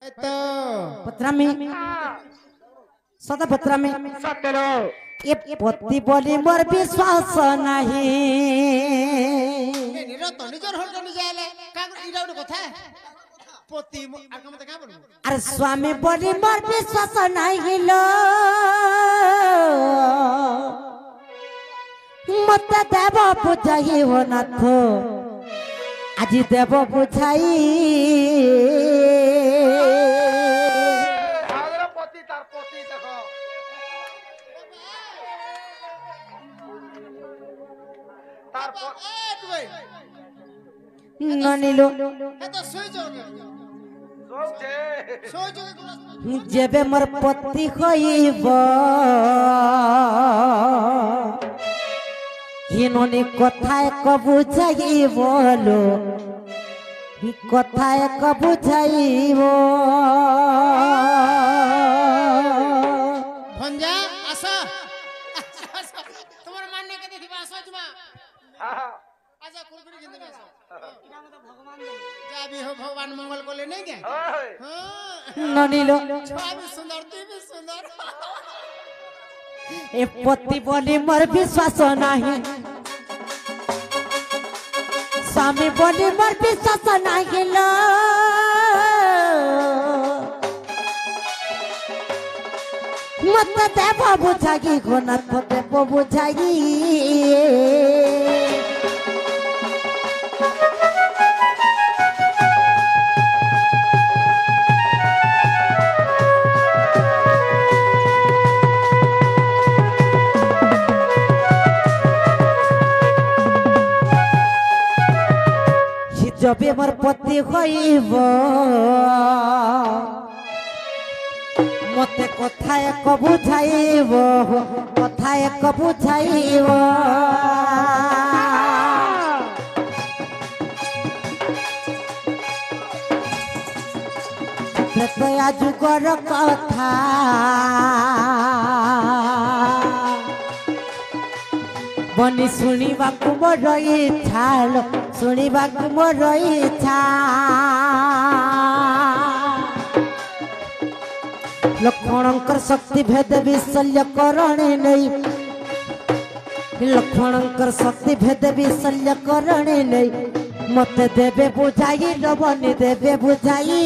तो पत्रा में सदा पत्रा में सतरो ये पति बोली मोर विश्वास नहीं निरो तो निजर होल जन जाले का इरा उडे कथा पति आका मते का बोलू अरे स्वामी बोली मोर विश्वास नहीं लो मत देव बुझाई हो नाथ आज देव बुझाई आदर पति तार पति देखो तार ए तुई ननिलो ए तो सोई जो सोई जो जेबे मोर पति होइब हिनोनी कथाय कबू जाइबलो कथाय कबू जाइब भंजा आसा तुम्हार मानने के देखिबा आसा जुमा आजा कुलकुरी जिंदे में आसा इना मत भगवान जा भी हो भगवान मंगल को ले नहीं के हां ननिलो छुआ भी सुंदर तू भी सुंदर ए पति बोली मोर विश्वास नहीं स्वामी बोली मोर विश्वास नहीं लो मत देव बुझाई घोना तो देव बुझाई जब मोर पति होइब मते कथा एक बुझाइब कथा एक बुझाइब तो आजुगर कथा बनी शुणा मोर इच्छा शुणा मोर इच्छा लक्ष्मणकर शक्ति भेद विशल्य करणे नहीं लक्ष्मणकर शक्ति भेद विशल्य करणे नहीं मत देवे बुझाई लबनी देवे बुझाई